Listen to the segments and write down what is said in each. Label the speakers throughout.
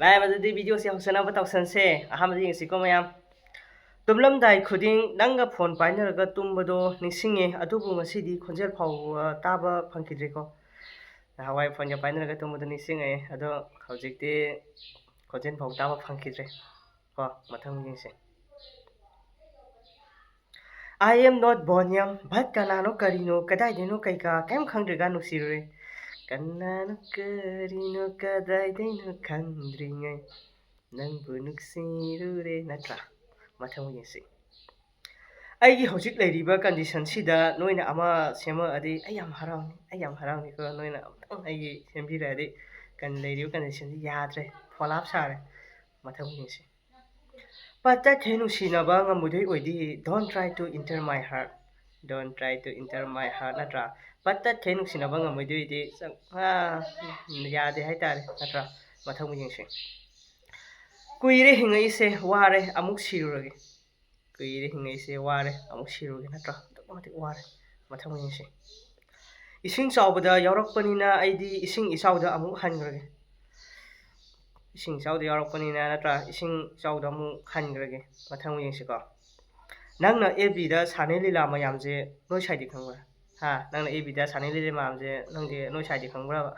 Speaker 1: ꯚꯥꯏ ꯃꯗꯨꯗꯤ ꯚꯤꯗꯤꯑꯣꯁꯦ ꯍꯧꯁꯟꯅꯕ ꯇꯧꯁꯟꯁꯦ ꯑꯍꯥꯟꯕꯗ ꯌꯦꯡꯁꯤꯀꯣ ꯃꯌꯥꯝ ꯇꯨꯝꯂꯝꯗꯥꯏ ꯈꯨꯗꯤꯡ ꯅꯪꯒ ꯐꯣꯟ ꯄꯥꯏꯅꯔꯒ ꯇꯨꯝꯕꯗꯣ ꯅꯤꯡꯁꯤꯡꯉꯦ ꯑꯗꯨꯕꯨ ꯉꯁꯤꯗꯤ ꯈꯣꯟꯖꯦꯜ ꯐꯥꯎꯕ ꯇꯥꯕ ꯐꯪꯈꯤꯗ꯭ꯔꯦꯀꯣ ꯅꯍꯥꯟꯋꯥꯏ ꯐꯣꯟꯒ ꯄꯥꯏꯅꯔꯒ ꯇꯨꯝꯕꯗꯣ ꯅꯤꯡꯁꯤꯡꯉꯛꯑꯦ ꯑꯗꯣ ꯍꯧꯖꯤꯛꯇꯤ ꯈꯣꯟꯖꯦꯜ ꯐꯥꯎ ꯇꯥꯕ ꯐꯪꯈꯤꯗ꯭ꯔꯦ ꯀꯣ ꯃꯊꯪ ꯌꯦꯡꯁꯦ I am not born young but ꯀꯅꯥꯅꯣ ꯀꯔꯤꯅꯣ ꯀꯗꯥꯏꯗꯩꯅꯣ ꯀꯩꯀꯥ ꯀꯩꯝ ꯈꯪꯗ꯭ꯔꯤꯒ ꯅꯨꯡꯁꯤꯔꯨꯔꯦ ꯀꯅꯥꯅꯣ ꯀꯔꯤꯅꯣ ꯀꯗꯥꯏꯗꯩꯅꯣ ꯈꯪꯗ꯭ꯔꯤꯉꯩ ꯅꯪꯕꯨ ꯅꯨꯡꯁꯤꯔꯨꯔꯦ ꯅꯠꯇ꯭ꯔꯥ ꯃꯊꯪ ꯌꯦꯡꯁꯤ ꯑꯩꯒꯤ ꯍꯧꯖꯤꯛ ꯂꯩꯔꯤꯕ ꯀꯟꯗꯤꯁꯟꯁꯤꯗ ꯅꯣꯏꯅ ꯑꯃ ꯁꯦꯝꯃꯛꯑꯗꯤ ꯑꯩ ꯌꯥꯝ ꯍꯔꯥꯎꯅꯤ ꯑꯩ ꯌꯥꯝ ꯍꯔꯥꯎꯅꯤꯀꯣ ꯅꯣꯏꯅ ꯑꯃꯨꯛꯇꯪ ꯑꯩꯒꯤ ꯁꯦꯝꯕꯤꯔꯛꯑꯗꯤ ꯂꯩꯔꯤꯕ ꯀꯟꯗꯤꯁꯟꯁꯤ ꯌꯥꯗ꯭ꯔꯦ ꯐꯣꯂꯥꯞ ꯁꯥꯔꯦ ꯃꯊꯪ ꯌꯦꯡꯁꯤ ꯄꯠꯇꯊꯦ ꯅꯨꯡꯁꯤꯅꯕ ꯉꯝꯃꯨꯗꯣꯏ ꯑꯣꯏꯗꯤ don't try to enter my heart don't try to enter my heart ꯅꯠꯇ꯭ꯔꯥ ꯄꯠꯇꯊꯦ ꯅꯨꯡꯁꯤꯅꯕ ꯉꯝꯃꯣꯏꯗꯣꯏꯗꯤ ꯌꯥꯗꯦ ꯍꯥꯏꯇꯥꯔꯦ ꯅꯠꯇ꯭ꯔꯥ ꯃꯊꯪ ꯌꯦꯡꯁꯤ ꯀꯨꯏꯔꯦ ꯍꯤꯡꯉꯛꯏꯁꯦ ꯋꯥꯔꯦ ꯑꯃꯨꯛ ꯁꯤꯔꯨꯔꯒꯦ ꯀꯨꯏꯔꯦ ꯍꯤꯡꯉꯛꯏꯁꯦ ꯋꯥꯔꯦ ꯑꯃꯨꯛ ꯁꯤꯔꯨꯔꯒꯦ ꯅꯠꯇ꯭ꯔꯥ ꯑꯗꯨꯛꯀꯤ ꯃꯇꯤꯛ ꯋꯥꯔꯦ ꯃꯊꯪ ꯌꯦꯡꯁꯤ ꯏꯁꯤꯡ ꯆꯥꯎꯕꯗ ꯌꯥꯎꯔꯛꯄꯅꯤꯅ ꯑꯩꯗꯤ ꯏꯁꯤꯡ ꯏꯆꯥꯎꯗ ꯑꯃꯨꯛ ꯍꯟꯈ꯭ꯔꯒꯦ ꯏꯁꯤꯡ ꯏꯆꯥꯎꯗ ꯌꯥꯎꯔꯛꯄꯅꯤꯅ ꯅꯠꯇ꯭ꯔꯥ ꯏꯁꯤꯡ ꯏꯆꯥꯎꯗ ꯑꯃꯨꯛ ꯍꯟꯈ꯭ꯔꯒꯦ ꯃꯊꯪ ꯌꯦꯡꯁꯤꯀꯣ ꯅꯪꯅ ꯑꯦꯐ.ꯕꯤꯗ ꯁꯥꯟꯅꯩ ꯂꯤꯂꯥ ꯃꯌꯥꯝꯁꯦ ꯅꯣꯏ ꯁꯥꯏꯗꯤ ꯈꯪꯕ꯭ꯔꯥ ꯅꯪꯅ ꯑꯦꯐ.ꯕꯤꯗ ꯁꯥꯟꯅꯩ ꯂꯤꯂꯥ ꯃꯌꯥꯝꯁꯦ ꯅꯪꯗꯤ ꯅꯣꯏ ꯁꯥꯏꯗꯤ ꯈꯪꯕ꯭ꯔꯥꯕ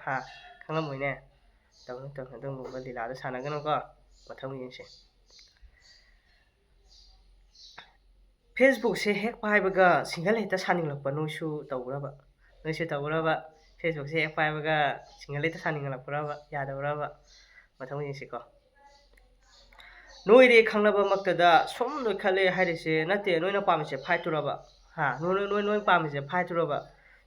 Speaker 1: ꯈꯪꯉꯝꯃꯣꯏꯅꯦ ꯇꯧꯅꯨ ꯑꯗꯨꯒꯨꯝꯕ ꯂꯤꯂꯥꯗ ꯁꯥꯟꯅꯒꯅꯨꯀꯣ ꯃꯊꯪ ꯌꯦꯡꯁꯤ ꯐꯦꯁꯕꯨꯛꯁꯦ ꯍꯦꯛ ꯄꯥꯏꯕꯒ ꯁꯤꯡꯒꯜ ꯍꯦꯛꯇ ꯁꯥꯅꯤꯡꯂꯛꯄ ꯅꯣꯏꯁꯨ ꯇꯧꯕ꯭ꯔꯕ ꯐꯦꯁꯕꯨꯛꯁꯦ ꯍꯦꯛ ꯄꯥꯏꯕꯒ ꯁꯤꯡꯒꯜ ꯍꯦꯛꯇ ꯁꯥꯅꯤꯡꯂꯛꯄ꯭ꯔꯕ ꯌꯥꯗꯕ꯭ꯔꯕ ꯃꯊꯪ ꯌꯦꯡꯁꯤꯀꯣ ꯅꯣꯏꯔꯦ ꯈꯪꯂꯕꯃꯛꯇꯗ ꯁꯨꯝ ꯅꯣꯏꯈꯠꯂꯦ ꯍꯥꯏꯔꯤꯁꯦ ꯅꯠꯇꯦ ꯅꯣꯏꯅ ꯄꯥꯝꯃꯤꯁꯦ ꯐꯥꯏꯠꯇꯨꯔꯕ ꯅꯣꯏ ꯄꯥꯝꯃꯤꯁꯦ ꯐꯥꯏꯠꯇꯨꯔꯕ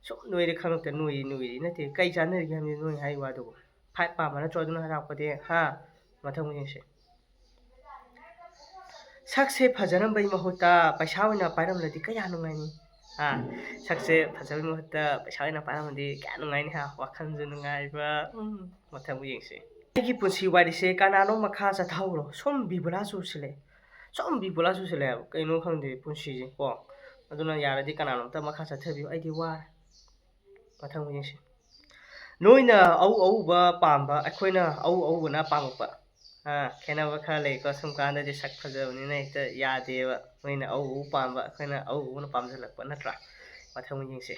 Speaker 1: ꯁꯨꯝ ꯅꯣꯏꯔꯦ ꯈꯪꯂꯛꯇ ꯅꯣꯏꯔꯤ ꯅꯠꯇꯦ ꯀꯩ ꯆꯥꯟꯅꯔꯤꯒꯦ ꯍꯥꯏꯕꯅꯤ ꯅꯣꯏ ꯍꯥꯏ ꯋꯥꯗꯨꯕꯨ ꯐꯥꯏꯠ ꯄꯥꯝꯕ ꯅꯠꯇ꯭ꯔꯣ ꯑꯗꯨꯅ ꯍꯔꯥꯎꯄꯗꯤ ꯃꯊꯪ ꯌꯦꯡꯁꯤ ꯁꯛꯁꯦ ꯐꯖꯔꯝꯕꯩ ꯃꯍꯨꯠꯇ ꯄꯩꯁꯥ ꯑꯣꯏꯅ ꯄꯥꯏꯔꯝꯂꯗꯤ ꯀꯌꯥ ꯅꯨꯡꯉꯥꯏꯅꯤ ꯁꯛꯁꯦ ꯐꯖꯕꯩ ꯃꯍꯨꯠꯇ ꯄꯩꯁꯥ ꯑꯣꯏꯅ ꯄꯥꯏꯔꯝꯃꯗꯤ ꯀꯌꯥ ꯅꯨꯡꯉꯥꯏꯅꯤ ꯋꯥꯈꯜꯁꯨ ꯅꯨꯡꯉꯥꯏꯕ ꯃꯊꯪ ꯌꯦꯡꯁꯤ ꯑꯩꯒꯤ ꯄꯨꯟꯁꯤ ꯋꯥꯔꯤꯁꯦ ꯀꯅꯥꯅꯣ ꯃꯈꯥ ꯆꯠꯊꯍꯧꯔꯣ ꯁꯨꯝ ꯕꯤꯕꯨꯂꯥ ꯆꯨꯁꯤꯜꯂꯦ ꯍꯥꯏꯕ ꯀꯩꯅꯣ ꯈꯪꯗꯦ ꯄꯨꯟꯁꯤꯁꯦ ꯀꯣ ꯑꯗꯨꯅ ꯌꯥꯔꯗꯤ ꯀꯅꯥꯅꯣꯝꯇ ꯃꯈꯥ ꯆꯠꯊꯕꯤꯌꯨ ꯑꯩꯗꯤ ꯋꯥꯔꯦ ꯃꯊꯪ ꯌꯦꯡꯁꯤ ꯅꯣꯏꯅ ꯑꯎꯕ ꯄꯥꯝꯕ ꯑꯩꯈꯣꯏꯅ ꯑꯎꯕꯅ ꯄꯥꯝꯃꯛꯄ ꯈꯦꯠꯅꯕ ꯈꯔ ꯂꯩꯀꯣ ꯁꯨꯝ ꯀꯥꯟꯗꯗꯤ ꯁꯛ ꯐꯖꯕꯅꯤꯅ ꯍꯦꯛꯇ ꯌꯥꯗꯦꯕ ꯅꯣꯏꯅ ꯑꯎ ꯄꯥꯝꯕ ꯑꯩꯈꯣꯏꯅ ꯑꯎꯕꯅ ꯄꯥꯝꯁꯤꯜꯂꯛꯄ ꯅꯠꯇ꯭ꯔꯥ ꯃꯊꯪ ꯌꯦꯡꯁꯤ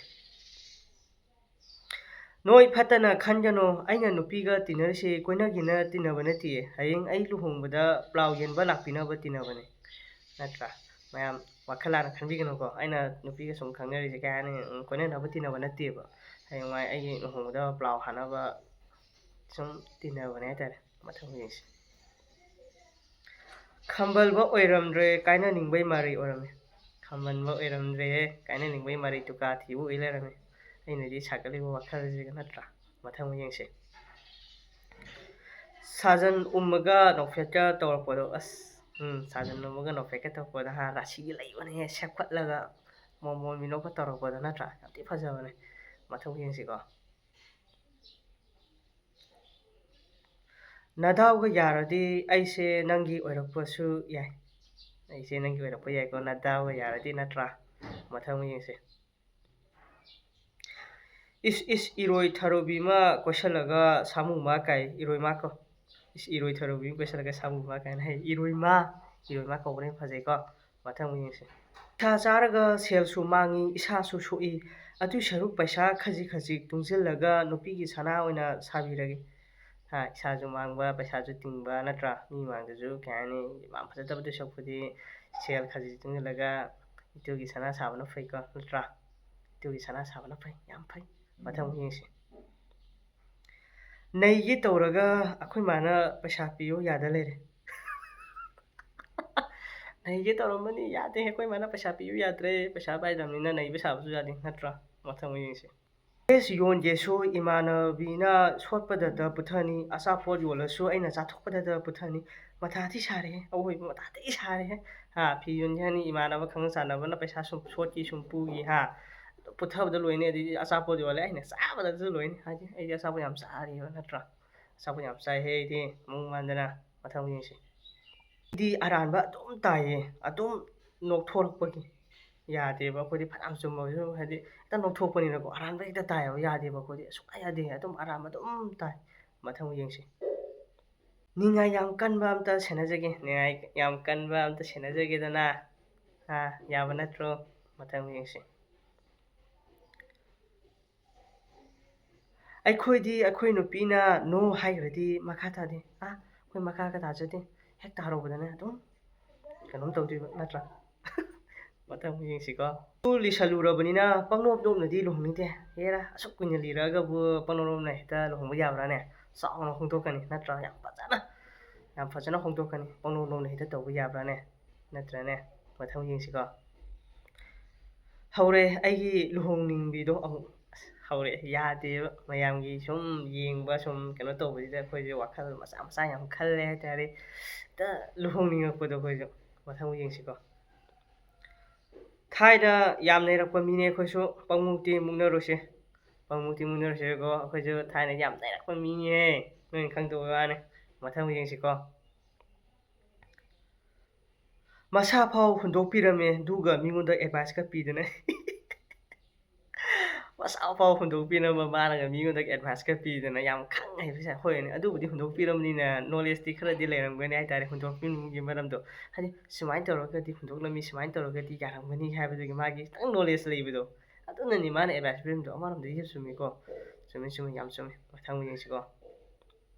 Speaker 1: ꯅꯣꯏ ꯐꯠꯇꯅ ꯈꯟꯒꯅꯨ ꯑꯩꯅ ꯅꯨꯄꯤꯒ ꯇꯤꯟꯅꯔꯤꯁꯤ ꯀꯣꯏꯅꯒꯤꯅ ꯇꯤꯟꯅꯕ ꯅꯠꯇꯦ ꯍꯌꯦꯡ ꯑꯩ ꯂꯨꯍꯣꯡꯕꯗ ꯄ꯭ꯂꯥꯎ ꯌꯦꯟꯕ ꯂꯥꯛꯄꯤꯅꯕ ꯇꯤꯟꯅꯕꯅꯤ ꯅꯠꯇ꯭ꯔꯥ ꯃꯌꯥꯝ ꯋꯥꯈꯜ ꯂꯥꯟꯅ ꯈꯟꯕꯤꯒꯅꯨꯀꯣ ꯑꯩꯅ ꯅꯨꯄꯤꯒ ꯁꯨꯝ ꯈꯪꯅꯔꯤꯁꯦ ꯀꯩ ꯍꯥꯏꯅꯤ ꯀꯣꯏꯅꯅꯕ ꯇꯤꯟꯅꯕ ꯅꯠꯇꯦꯕ ꯍꯌꯦꯡꯋꯥꯏ ꯑꯩꯒꯤ ꯂꯨꯍꯣꯡꯕꯗ ꯄ꯭ꯂꯥꯎ ꯍꯥꯟꯅꯕ ꯁꯨꯝ ꯇꯤꯟꯅꯕꯅꯦ ꯍꯥꯏꯇꯥꯔꯦ ꯃꯊꯪ ꯌꯦꯡꯁꯤ ꯈꯝꯕꯜꯕ ꯑꯣꯏꯔꯝꯗ꯭ꯔꯦ ꯀꯥꯏꯅꯅꯤꯡꯕꯩ ꯃꯔꯩ ꯑꯣꯏꯔꯝꯃꯦ ꯈꯝꯕꯟꯕ ꯑꯣꯏꯔꯝꯗ꯭ꯔꯦꯍꯦ ꯀꯥꯏꯅꯅꯤꯡꯕꯩ ꯃꯔꯩ ꯇꯨꯀꯥ ꯊꯤꯕ ꯑꯣꯏ ꯂꯩꯔꯝꯃꯦ ꯑꯩꯅꯗꯤ ꯁꯥꯒꯠꯂꯤꯕ ꯋꯥꯈꯜꯁꯤꯒ ꯅꯠꯇ꯭ꯔꯥ ꯃꯊꯪ ꯌꯦꯡꯁꯤ ꯁꯥꯖꯟ ꯎꯝꯃꯒ ꯅꯣꯛꯐꯦꯠꯀ ꯇꯧꯔꯛꯄꯗꯣ ꯁꯥꯖꯟ ꯎꯝꯃꯒ ꯅꯣꯛꯐꯦꯠꯀ ꯇꯧꯔꯛꯄꯗ ꯔꯥꯁꯤꯒꯤ ꯂꯩꯕꯅꯦꯍꯦ ꯁꯦꯞꯀꯠꯂꯒ ꯃꯣꯃꯣꯟ ꯃꯤꯅꯣꯛꯀ ꯇꯧꯔꯛꯄꯗ ꯅꯠꯇ꯭ꯔꯥ ꯌꯥꯝ ꯊꯤ ꯐꯖꯕꯅꯦ ꯃꯊꯪ ꯌꯦꯡꯁꯤꯀꯣ ꯅꯗꯥꯎꯒ ꯌꯥꯔꯗꯤ ꯑꯩꯁꯦ ꯅꯪꯒꯤ ꯑꯣꯏꯔꯛꯄꯁꯨ ꯌꯥꯏ ꯑꯩꯁꯦ ꯅꯪꯒꯤ ꯑꯣꯏꯔꯛꯄ ꯌꯥꯏꯀꯣ ꯅꯗꯥꯎꯒ ꯌꯥꯔꯗꯤ ꯅꯠꯇ꯭ꯔꯥ ꯃꯊꯪ ꯌꯦꯡꯁꯤ ꯏꯔꯣꯏ ꯊꯔꯣꯕꯤꯃ ꯀꯣꯏꯁꯜꯂꯒ ꯁꯥꯃꯨ ꯃꯥ ꯀꯥꯏ ꯏꯔꯣꯏ ꯃꯥ ꯀꯧ ꯏꯔꯣꯏ ꯊꯔꯣꯕꯤꯃ ꯀꯣꯏꯁꯜꯂꯒ ꯁꯥꯃꯨ ꯃꯥ ꯀꯥꯏꯅ ꯍꯩ ꯏꯔꯣꯏ ꯃꯥ ꯀꯧꯕꯅ ꯐꯖꯩꯀꯣ ꯃꯊꯪ ꯌꯦꯡꯁꯤ ꯄꯩꯁꯥ ꯆꯥꯔꯒ ꯁꯦꯜꯁꯨ ꯃꯥꯡꯉꯤ ꯏꯁꯥꯁꯨ ꯁꯣꯛꯏ ꯑꯗꯨꯏ ꯁꯔꯨꯛ ꯄꯩꯁꯥ ꯈꯖꯤꯛ ꯇꯨꯡꯁꯤꯜꯂꯒ ꯅꯨꯄꯤꯒꯤ ꯁꯅꯥ ꯑꯣꯏꯅ ꯁꯥꯕꯤꯔꯒꯦ ꯏꯁꯥꯁꯨ ꯃꯥꯡꯕ ꯄꯩꯁꯥꯁꯨ ꯇꯤꯡꯕ ꯅꯠꯇ꯭ꯔꯥ ꯃꯤ ꯃꯥꯡꯗꯁꯨ ꯀꯩ ꯍꯥꯏꯅꯤ ꯌꯥꯝ ꯐꯖꯗꯕꯗꯨ ꯁꯔꯨꯛꯄꯨꯗꯤ ꯁꯦꯜ ꯈꯖꯤꯛ ꯇꯨꯡꯁꯤꯜꯂꯒ ꯏꯇꯨꯒꯤ ꯁꯅꯥ ꯁꯥꯕꯅ ꯐꯩꯀꯣ ꯅꯠꯇ꯭ꯔꯥ ꯏꯇꯨꯒꯤ ꯁꯅꯥ ꯁꯥꯕꯅ ꯐꯩ ꯌꯥꯝ ꯐꯩ ꯃꯊꯪ ꯌꯦꯡꯁꯤ ꯅꯩꯒꯦ ꯇꯧꯔꯒ ꯑꯩꯈꯣꯏ ꯃꯥꯅ ꯄꯩꯁꯥ ꯄꯤꯌꯨ ꯌꯥꯗ ꯂꯩꯔꯦ ꯅꯩꯒꯦ ꯇꯧꯔꯝꯕꯅꯤ ꯌꯥꯗꯦ ꯑꯩꯈꯣꯏ ꯃꯥꯅ ꯄꯩꯁꯥ ꯄꯤꯌꯨ ꯌꯥꯗ꯭ꯔꯦ ꯄꯩꯁꯥ ꯄꯥꯏꯗꯕꯅꯤꯅ ꯅꯩꯕ ꯁꯥꯕꯁꯨ ꯌꯥꯗꯦ ꯅꯠꯇ꯭ꯔꯥ ꯃꯊꯪ ꯌꯦꯡꯁꯤ ꯗ꯭ꯔꯦꯁ ꯌꯣꯟꯒꯦꯁꯨ ꯏꯃꯥꯟꯅꯕꯤꯅ ꯁꯣꯠꯄꯗꯇ ꯄꯨꯊꯅꯤ ꯑꯆꯥꯄꯣꯠ ꯌꯣꯜꯂꯁꯨ ꯑꯩꯅ ꯆꯥꯊꯣꯛꯄꯗꯇ ꯄꯨꯊꯅꯤ ꯃꯊꯥꯊꯤ ꯁꯥꯔꯦꯍꯦ ꯑꯋꯣꯏꯕ ꯃꯊꯥꯊꯤ ꯁꯥꯔꯦꯍꯦ ꯐꯤ ꯌꯣꯟꯒꯦ ꯍꯥꯏꯅꯤ ꯏꯃꯥꯟꯅꯕ ꯈꯪꯅ ꯆꯥꯟꯅꯕꯅ ꯄꯩꯁా ꯁꯨꯝ ꯁꯣꯠꯈꯤ ꯁꯨꯝ ꯄꯨꯈꯤ ꯄꯨꯊꯕꯗ ꯂꯣꯏꯅꯤ ꯑꯗꯩꯗꯤ ꯑꯆꯥꯄꯣꯠ ꯌꯣꯜꯂꯦ ꯑꯩꯅ ꯆꯥꯕꯗꯁꯨ ꯂꯣꯏꯅꯤ ꯍꯥꯏꯗꯤ ꯑꯩꯗꯤ ꯑꯆꯥꯄꯣꯠ ꯌꯥꯝ ꯆꯥꯔꯤꯕ ꯅꯠꯇ꯭ꯔꯥ ꯑꯆꯥꯄꯣꯠ ꯌꯥꯝ ꯆꯥꯏꯍꯦ ꯑꯩꯗꯤ ꯃꯑꯣꯡ ꯃꯥꯟꯗꯅ ꯃꯊꯪ ꯌꯦꯡꯁꯤ ꯑꯩꯗꯤ ꯑꯔꯥꯟꯕ ꯑꯗꯨꯝ ꯇꯥꯏꯌꯦ ꯑꯗꯨꯝ ꯅꯣꯛꯊꯣꯔꯛꯄꯒꯤ ꯌꯥꯗꯦꯕ ꯑꯩꯈꯣꯏꯗꯤ ꯐꯅꯌꯥꯝ ꯆꯨꯝꯃꯁꯨ ꯍꯥꯏꯗꯤ ꯍꯦꯛꯇ ꯅꯣꯛꯊꯣꯛꯄꯅꯤꯅꯀꯣ ꯑꯔꯥꯟꯕ ꯍꯦꯛꯇ ꯇꯥꯏꯌꯦꯕ ꯌꯥꯗꯦꯕ ꯑꯩꯈꯣꯏꯗꯤ ꯁꯨꯡꯌꯥ ꯌꯥꯗꯦ ꯑꯗꯨꯝ ꯑꯔꯥꯟꯕ ꯑꯗꯨꯝ ꯇꯥꯏ ꯃꯊꯪ ꯌꯦꯡꯁꯤ ꯅꯤꯡꯉꯥꯏ ꯌꯥꯝ ꯀꯟꯕ ꯑꯝꯇ ꯁꯦꯟꯅꯖꯒꯦ ꯅꯤꯡꯉꯥꯏ ꯌꯥꯝ ꯀꯟꯕ ꯑꯝꯇ ꯁꯦꯟꯅꯖꯒꯦꯗꯅ ꯌꯥꯕ ꯅꯠꯇ꯭ꯔꯣ ꯃꯊꯪ ꯌꯦꯡꯁꯤ ꯑꯩꯈꯣꯏ ꯅꯨꯄꯤꯅ ꯅꯣ ꯍꯥꯏꯈ꯭ꯔꯗꯤ ꯃꯈꯥ ꯇꯥꯗꯦ ꯑꯩꯈꯣꯏ ꯃꯈꯥꯒ ꯇꯥꯖꯗꯦ ꯍꯦꯛ ꯇꯥꯍꯧꯕꯗꯅꯦ ꯑꯗꯨꯝ ꯀꯩꯅꯣꯝ ꯇꯧꯗꯣꯏꯕ ꯅꯠꯇ꯭ꯔꯥ ꯃꯊꯪ ꯌꯦꯡꯁꯤꯀꯣ ꯂꯤꯁꯜꯂꯨꯔꯕꯅꯤꯅ ꯄꯪꯅꯣꯞ ꯅꯣꯞꯅꯗꯤ ꯂꯨꯍꯣꯡꯅꯤꯡꯗꯦ ꯍꯦꯔꯥ ꯑꯁꯨꯛ ꯀꯨꯏꯅ ꯂꯤꯔꯛꯑꯒꯕꯨ ꯄꯪꯅꯣꯞꯅ ꯍꯦꯛꯇ ꯂꯨꯍꯣꯡꯕ ꯌꯥꯕ꯭ꯔꯥꯅꯦ ꯆꯥꯎꯅ ꯍꯣꯡꯗꯣꯛꯀꯅꯤ ꯅꯠꯇ꯭ꯔꯥ ꯌꯥꯝ ꯐꯖꯅ ꯍꯣꯡꯗꯣꯛꯀꯅꯤ ꯄꯪꯅꯣꯞ ꯅꯣꯞꯅ ꯍꯦꯛꯇ ꯇꯧꯕ ꯌꯥꯕ꯭ꯔꯥꯅꯦ ꯅꯠꯇ꯭ꯔꯅꯦ ꯃꯊꯪ ꯌꯦꯡꯁꯤꯀꯣ ꯍꯧꯔꯦ ꯑꯩꯒꯤ ꯂꯨꯍꯣꯡꯅꯤꯡꯕꯤꯗꯣ ꯑꯃꯨꯛ ꯍꯧꯔꯛꯑꯦ ꯌꯥꯗꯦꯕ ꯃꯌꯥꯝꯒꯤ ꯁꯨꯝ ꯌꯦꯡꯕ ꯁꯨꯝ ꯀꯩꯅꯣ ꯇꯧꯕꯁꯤꯗ ꯑꯩꯈꯣꯏꯁꯦ ꯋꯥꯈꯜ ꯃꯆꯥ ꯃꯆꯥ ꯌꯥꯝ ꯈꯜꯂꯦ ꯍꯥꯏꯇꯥꯔꯦ ꯍꯦꯛꯇ ꯂꯨꯍꯣꯡꯅꯤꯡꯉꯛꯄꯗꯣ ꯑꯩꯈꯣꯏꯁꯨ ꯃꯊꯪ ꯌꯦꯡꯁꯤꯀꯣ ꯊꯥꯏꯅ ꯌꯥꯝ ꯅꯩꯔꯛꯄ ꯃꯤꯅꯦ ꯑꯩꯈꯣꯏꯁꯨ ꯄꯪꯃꯨꯛꯇꯤ ꯃꯨꯛꯅꯔꯨꯁꯦ ꯑꯩꯈꯣꯏꯁꯨ ꯊꯥꯏꯅ ꯌꯥꯝ ꯅꯩꯔꯛꯄ ꯃꯤꯅꯦꯍꯦ ꯅꯣꯏꯅ ꯈꯪꯗꯕ ꯋꯥꯅꯤ ꯃꯊꯪ ꯌꯦꯡꯁꯤꯀꯣ ꯃꯁꯥ ꯐꯥꯎ ꯍꯨꯟꯗꯣꯛꯄꯤꯔꯝꯃꯦ ꯑꯗꯨꯒ ꯃꯤꯉꯣꯟꯗ ꯑꯦꯗꯚꯥꯏꯁꯀ ꯄꯤꯗꯅ ꯃꯁꯥ ꯐꯥꯎ ꯍꯨꯟꯗꯣꯛꯄꯤꯔꯝꯕ ꯃꯥꯅꯒ ꯃꯤꯉꯣꯟꯗ ꯑꯦꯗꯚꯥꯏꯁꯀ ꯄꯤꯗꯅ ꯌꯥꯝ ꯈꯪ ꯍꯩꯕꯁꯦ ꯍꯣꯏꯅꯦ ꯑꯗꯨꯕꯨꯗꯤ ꯍꯨꯟꯗꯣꯛꯄꯤꯔꯝꯅꯤꯅ ꯅꯣꯂꯦꯖꯇꯤ ꯈꯔꯗꯤ ꯂꯩꯔꯝꯒꯅꯤ ꯍꯥꯏꯇꯥꯔꯦ ꯍꯨꯟꯗꯣꯛꯄꯤꯔꯝꯕꯒꯤ ꯃꯔꯝꯗꯣ ꯍꯥꯏꯗꯤ ꯁꯨꯃꯥꯏꯅ ꯇꯧꯔꯒꯗꯤ ꯍꯨꯟꯗꯣꯛꯂꯝꯃꯤ ꯁꯨꯃꯥꯏꯅ ꯇꯧꯔꯒꯗꯤ ꯌꯥꯔꯝꯒꯅꯤ ꯍꯥꯏꯕꯗꯨꯒꯤ ꯃꯥꯒꯤ ꯈꯤꯇꯪ ꯅꯣꯂꯦꯖ ꯂꯩꯕꯗꯣ ꯑꯗꯨꯅꯅꯤ ꯃꯥꯅ ꯑꯦꯗꯚꯥꯏꯁ ꯄꯤꯔꯝꯗꯣ ꯑꯃꯔꯣꯝꯗꯗꯤ ꯆꯨꯝꯃꯤꯀꯣ ꯆꯨꯝꯃꯤ ꯌꯥꯝ ꯆꯨꯝꯃꯤ ꯃꯊꯪ ꯌꯦꯡꯁꯤꯀꯣ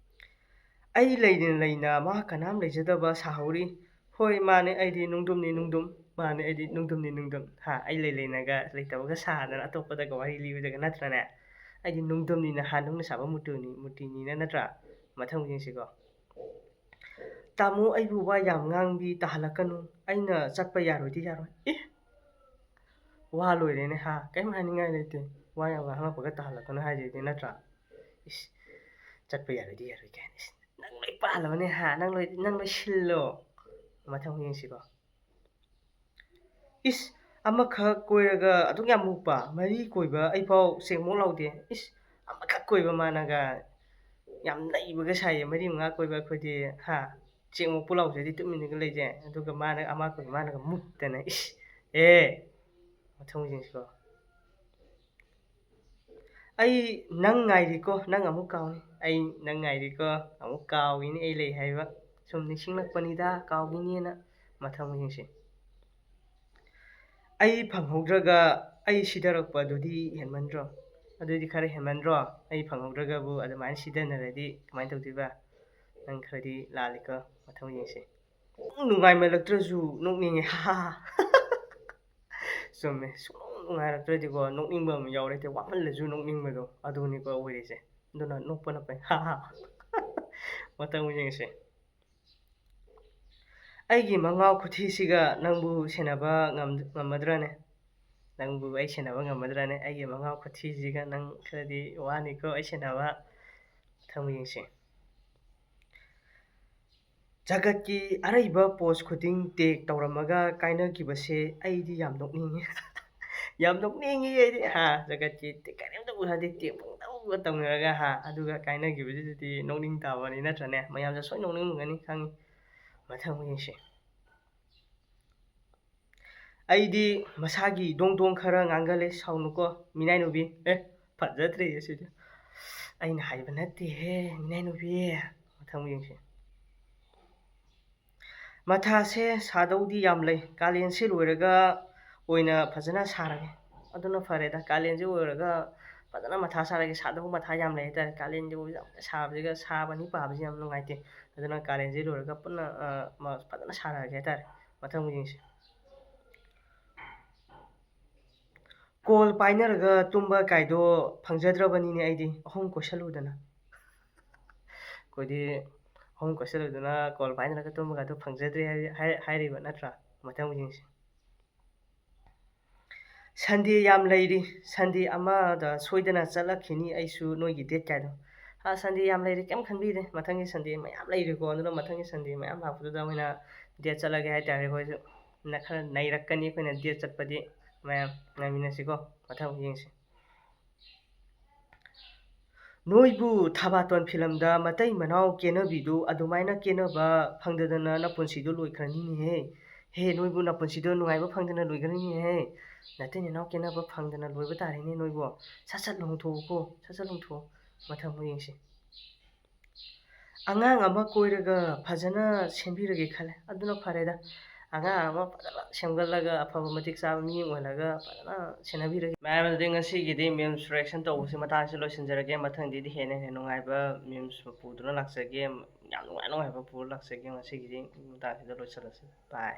Speaker 1: ꯑꯩ ꯂꯩꯅ ꯃꯥ ꯀꯅꯥꯝ ꯂꯩꯖꯗꯕ ꯁꯥꯍꯧꯔꯤ ꯍꯣꯏ ꯃꯥꯅꯦ ꯑꯩꯗꯤ ꯅꯨꯡꯗꯨꯝꯅꯤ ꯅꯨꯡꯗꯨꯝ ꯃꯥꯅꯦ ꯑꯩꯗꯤ ꯅꯨꯡꯗꯨꯝꯅꯤ ꯅꯨꯡꯗꯨꯝ ꯑꯩ ꯂꯩꯅꯒ ꯂꯩꯇꯕꯒ ꯁꯥꯗꯅ ꯑꯇꯣꯞꯄꯗꯒ ꯋꯥꯔꯤ ꯂꯤꯕꯗꯒ ꯅꯠꯇ꯭ꯔꯅꯦ ꯑꯩꯗꯤ ꯅꯨꯡꯗꯨꯝꯅꯤꯅ ꯅꯨꯡꯅ ꯁꯥꯕ ꯃꯨꯔꯇꯤꯅꯤꯅ ꯅꯠꯇ꯭ꯔꯥ ꯃꯊꯪ ꯌꯦꯡꯁꯤꯀꯣ ꯇꯥꯃꯣ ꯑꯩꯕꯨ ꯋꯥ ꯌꯥꯝ ꯉꯥꯡꯕꯤ ꯇꯥꯍꯜꯂꯛꯀꯅꯨ ꯑꯩꯅ ꯆꯠꯄ ꯌꯥꯔꯣꯏ ꯋꯥ ꯂꯣꯏꯔꯦꯅꯦ ꯀꯩꯝ ꯍꯥꯏꯅꯤꯡꯉꯥꯏ ꯂꯩꯇꯦ ꯋꯥ ꯌꯥꯝ ꯉꯥꯡꯍꯜꯂꯛꯄꯒ ꯇꯥꯍꯜꯂꯛꯀꯅꯨ ꯍꯥꯏꯁꯤꯗꯤ ꯅꯠꯇ꯭ꯔꯥ ꯏꯁ ꯆꯠꯄ ꯌꯥꯔꯣꯏ ꯀꯥꯏꯅ ꯏꯁ ꯅꯪ ꯂꯣꯏ ꯄꯥꯜꯂꯕꯅꯦ ꯅꯪ ꯂꯣꯏ ꯁꯤꯜꯂꯣ ꯃꯊꯪ ꯌꯦꯡꯁꯤꯀꯣ ꯏꯁ ꯑꯃꯈꯛ ꯀꯣꯏꯔꯒ ꯑꯗꯨꯛ ꯌꯥꯝ ꯃꯨꯛꯄ 3 ꯀꯣꯏꯕ ꯑꯩꯐꯥꯎ ꯆꯦꯡꯃꯣꯛ ꯂꯥꯎꯗꯦ ꯏꯁ ꯑꯃꯈꯛ ꯀꯣꯏꯕ ꯃꯥꯅꯒ ꯌꯥꯝ ꯅꯩꯕꯒ ꯁꯥꯏꯌꯦ 4 5 ꯀꯣꯏꯕ ꯑꯩꯈꯣꯏꯗꯤ ꯆꯦꯡꯃꯣꯛꯄꯨ ꯂꯥꯎꯖꯗꯤ ꯇꯨꯃꯤꯟꯅꯒ ꯂꯩꯖꯩ ꯑꯗꯨꯒ ꯑꯃ ꯀꯣꯏꯕ ꯃꯥꯅꯒ ꯃꯨꯛꯇꯅ ꯏꯁ ꯃꯊꯪ ꯌꯦꯡꯁꯤꯀꯣ ꯑꯩ ꯅꯪ ꯉꯥꯏꯔꯤꯀꯣ ꯅꯪ ꯑꯃꯨꯛ ꯀꯥꯎꯅꯤ ꯑꯩ ꯅꯪ ꯉꯥꯏꯔꯤꯀꯣ ꯑꯃꯨꯛ ꯀꯥꯎꯈꯤꯅꯤ ꯑꯩ ꯂꯩ ꯍꯥꯏꯕ ꯁꯨꯝ ꯅꯤꯡꯁꯤꯡꯂꯛꯄꯅꯤꯗ ꯀꯥꯎꯈꯤꯅꯤꯅ ꯃꯊꯪ ꯌꯦꯡꯁꯤ ꯑꯩ ꯐꯪꯍꯧꯗ꯭ꯔꯒ ꯑꯩ ꯁꯤꯙꯔꯛꯄꯗꯨꯗꯤ ꯍꯦꯟꯃꯟꯗ꯭ꯔꯣ ꯑꯗꯨꯗꯤꯈꯔ ꯍꯦꯟꯃꯟꯗ꯭ꯔꯣ ꯑꯩ ꯐꯪꯍꯧꯗ꯭ꯔꯒꯕꯨ ꯑꯗꯨꯃꯥꯏꯅ ꯁꯤꯙꯅꯔꯗꯤ ꯀꯃꯥꯏꯅ ꯇꯧꯗꯣꯏꯕ ꯅꯪ ꯈꯔꯗꯤ ꯂꯥꯜꯂꯤꯀꯣ ꯃꯊꯪ ꯌꯦꯡꯁꯤ ꯅꯨꯡꯉꯥꯏꯃꯜꯂꯛꯇ꯭ꯔꯁꯨ ꯅꯣꯛꯅꯤꯡꯉꯦ ꯆꯨꯝꯃꯦ ꯁꯨꯡꯅꯨꯡ ꯅꯨꯡꯉꯥꯏꯔꯛꯇ꯭ꯔꯗꯤꯀꯣ ꯅꯣꯛꯅꯤꯡꯕ ꯑꯃ ꯌꯥꯎꯔꯦ ꯋꯥꯃꯜꯂꯁꯨ ꯅꯣꯛꯅꯤꯡꯕꯗꯣ ꯑꯗꯨꯅꯤꯀꯣ ꯑꯣꯏꯔꯤꯁꯦ ꯑꯗꯨꯅ ꯅꯣꯛꯄꯅ ꯐꯩ ꯃꯊꯪ ꯌꯦꯡꯁꯤ ꯑꯩꯒꯤ ꯃꯉꯥꯎ ꯈꯨꯊꯤꯁꯤꯒ ꯅꯪꯕꯨ ꯁꯦꯟꯅꯕ ꯉꯝꯃꯗ꯭ꯔꯅꯦ ꯅꯪꯕꯨ ꯑꯩ ꯁꯦꯟꯅꯕ ꯉꯝꯃꯗ꯭ꯔꯅꯦ ꯑꯩꯒꯤ ꯃꯉꯥꯎ ꯈꯨꯊꯤꯁꯤꯒ ꯅꯪ ꯈꯔꯗꯤ ꯋꯥꯅꯤꯀꯣ ꯑꯩ ꯁꯦꯟꯅꯕ ꯃꯊꯪ ꯌꯦꯡꯁꯤ ꯖꯒꯠꯀꯤ ꯑꯔꯩꯕ ꯄꯣꯁ ꯈꯨꯗꯤꯡ ꯇꯦꯛ ꯇꯧꯔꯝꯃꯒ ꯀꯥꯏꯅꯈꯤꯕꯁꯦ ꯑꯩꯗꯤ ꯌꯥꯝ ꯅꯣꯛꯅꯤꯡꯉꯤ ꯑꯩꯗꯤ ꯖꯒꯠꯀꯤ ꯀꯔꯤꯝꯇꯕꯨ ꯍꯥꯏꯗꯤ ꯇꯦꯛ ꯄꯪꯇꯧꯒ ꯇꯧꯅꯔꯒ ꯑꯗꯨꯒ ꯀꯥꯏꯅꯈꯤꯕꯁꯤꯗꯗꯤ ꯅꯣꯛꯅꯤꯡ ꯇꯥꯕꯅꯤ ꯅꯠꯇ꯭ꯔꯅꯦ ꯃꯌꯥꯝꯁꯨ ꯁꯣꯏ ꯅꯣꯛꯅꯤꯡꯒꯅꯤ ꯈꯪꯉꯤ ꯃꯊꯪ ꯌꯦꯡꯁꯤ ꯑꯩꯗꯤ ꯃꯁꯥꯒꯤ ꯗꯣꯡ ꯈꯔ ꯉꯥꯡꯒꯜꯂꯦ ꯁꯥꯎꯅꯨꯀꯣ ꯃꯤꯅꯥꯏꯅꯨꯕꯤ ꯐꯖꯗ꯭ꯔꯦ ꯁꯤꯗꯤ ꯑꯩꯅ ꯍꯥꯏꯕ ꯅꯠꯇꯦꯍꯦ ꯃꯤꯅꯥꯏꯅꯨꯕꯤ ꯃꯊꯪ ꯌꯦꯡꯁꯤ ꯃꯊꯥꯁꯦ ꯁꯥꯗꯧꯗꯤ ꯌꯥꯝ ꯂꯩ ꯀꯥꯂꯦꯟꯁꯤ ꯂꯣꯏꯔꯒ ꯑꯣꯏꯅ ꯐꯖꯅ ꯁꯥꯔꯒꯦ ꯑꯗꯨꯅ ꯐꯔꯦꯗ ꯀꯥꯂꯦꯟꯁꯤ ꯑꯣꯏꯔꯒ ꯐꯖꯅ ꯃꯊꯥ ꯁꯥꯔꯒꯦ ꯁꯥꯗꯧꯕ ꯃꯊꯥ ꯌꯥꯝ ꯂꯩ ꯍꯥꯏꯇꯥꯔꯦ ꯀꯥꯂꯦꯟꯁꯤ ꯁꯥꯕꯁꯤꯒ ꯁꯥꯕꯅꯤ ꯄꯥꯕꯁꯤ ꯌꯥꯝ ꯅꯨꯡꯉꯥꯏꯇꯦ ꯑꯗꯨꯅ ꯀꯥꯂꯦꯟꯁꯤ ꯂꯣꯏꯔꯒ ꯄꯨꯟꯅ ꯐꯖꯅ ꯁꯥꯔꯛꯑꯒꯦ ꯍꯥꯏꯇꯥꯔꯦ ꯃꯊꯪ ꯌꯦꯡꯁꯤ ꯀꯣꯜ ꯄꯥꯏꯅꯔꯒ ꯇꯨꯝꯕ ꯀꯥꯏꯗꯣ ꯐꯪꯖꯗ꯭ꯔꯕꯅꯤꯅꯦ ꯑꯩꯗꯤ ꯑꯍꯨꯝ ꯀꯣꯏꯁꯜꯂꯨꯗꯅ ꯑꯩꯈꯣꯏꯗꯤ ꯑꯍꯨꯝ ꯀꯣꯏꯁꯜꯂꯨꯗꯅ ꯀꯣꯜ ꯄꯥꯏꯅꯔꯒ ꯇꯨꯝꯕꯒꯗꯣ ꯐꯪꯖꯗ꯭ꯔꯦ ꯍꯥꯏꯔꯤꯕ ꯅꯠꯇ꯭ꯔꯥ ꯃꯊꯪ ꯌꯦꯡꯁꯤ ꯁꯟꯗꯦ ꯌꯥꯝ ꯂꯩꯔꯤ ꯁꯟꯗꯦ ꯑꯃꯗ ꯁꯣꯏꯗꯅ ꯆꯠꯂꯛꯈꯤꯅꯤ ꯑꯩꯁꯨ ꯅꯣꯏꯒꯤ ꯗꯦꯠ ꯀꯥꯏꯗꯣ ꯁꯟꯗꯦ ꯌꯥꯝ ꯂꯩꯔꯤ ꯀꯩꯝ ꯈꯟꯕꯤꯗꯦ ꯃꯊꯪꯒꯤ ꯁꯟꯗꯦ ꯃꯌꯥꯝ ꯂꯩꯔꯤꯀꯣ ꯑꯗꯨꯅ ꯃꯊꯪꯒꯤ ꯁꯟꯗꯦ ꯃꯌꯥꯝ ꯂꯥꯛꯄꯗꯨꯗ ꯑꯣꯏꯅ ꯗꯦꯠ ꯆꯠꯂꯒꯦ ꯍꯥꯏꯇꯥꯔꯦ ꯑꯩꯈꯣꯏꯁꯨ ꯈꯔ ꯅꯩꯔꯛꯀꯅꯤ ꯑꯩꯈꯣꯏꯅ ꯗꯦꯠ ꯆꯠꯄꯗꯤ ꯃꯌꯥꯝ ꯉꯥꯏꯃꯤꯟꯅꯁꯤꯀꯣ ꯃꯊꯪ ꯌꯦꯡꯁꯤ ꯅꯣꯏꯕꯨ ꯊꯕꯥꯇꯣꯟ ꯐꯤꯂꯝꯗ ꯃꯇꯩ ꯃꯅꯥꯎ ꯀꯦꯅꯕꯤꯗꯨ ꯑꯗꯨꯃꯥꯏꯅ ꯀꯦꯅꯕ ꯐꯪꯗꯗꯅ ꯅꯄꯨꯟꯁꯤꯗꯨ ꯂꯣꯏꯈ꯭ꯔꯅꯤꯅꯦꯍꯦ ꯅꯣꯏꯕꯨ ꯅꯄꯨꯟꯁꯤꯗꯣ ꯅꯨꯡꯉꯥꯏꯕ ꯐꯪꯗꯅ ꯂꯣꯏꯈ꯭ꯔꯅꯤꯅꯦꯍꯦ ꯅꯇꯩ ꯅꯅꯥꯎ ꯀꯦꯅꯕ ꯐꯪꯗꯅ ꯂꯣꯏꯕ ꯇꯥꯔꯦꯅꯦ ꯅꯣꯏꯕꯨ ꯁꯠ ꯂꯨꯍꯣꯡꯊꯣꯛꯎꯀꯣ ꯁꯠ ꯂꯨꯍꯣꯡꯊꯣꯛꯑꯣ ꯃꯊꯪ ꯌꯦꯡꯁꯤ ꯑꯉꯥꯡ ꯑꯃ ꯀꯣꯏꯔꯒ ꯐꯖꯅ ꯁꯦꯝꯕꯤꯔꯒꯦ ꯈꯜꯂꯦ ꯑꯗꯨꯅ ꯐꯔꯦꯗ ꯑꯉꯥꯡ ꯑꯃ ꯐꯖꯅ ꯁꯦꯝꯒꯠꯂꯒ ꯑꯐꯕ ꯃꯇꯤꯛ ꯆꯥꯕ ꯃꯤ ꯑꯣꯏꯍꯜꯂꯒ ꯐꯖꯅ ꯁꯦꯟꯅꯕꯤꯔꯒꯦ ꯃꯌꯥꯝ ꯑꯗꯨꯗꯤ ꯉꯁꯤꯒꯤꯗꯤ ꯃꯤꯝꯁ ꯔꯤꯑꯦꯛꯁꯟ ꯇꯧꯕꯁꯤ ꯃꯇꯥꯡꯁꯤ ꯂꯣꯏꯁꯤꯟꯖꯔꯒꯦ ꯃꯊꯪꯗꯗꯤ ꯍꯦꯟꯅ ꯅꯨꯡꯉꯥꯏꯕ ꯃꯤꯝꯁ ꯄꯨꯗꯨꯅ ꯂꯥꯛꯆꯒꯦ ꯌꯥꯝ ꯅꯨꯡꯉꯥꯏꯕ ꯄꯨꯔ ꯂꯥꯛꯆꯒꯦ ꯉꯁꯤꯒꯤꯗꯤ ꯃꯇꯥꯡꯁꯤꯗ ꯂꯣꯏꯁꯤꯜꯂꯁꯤ ꯕꯥꯏ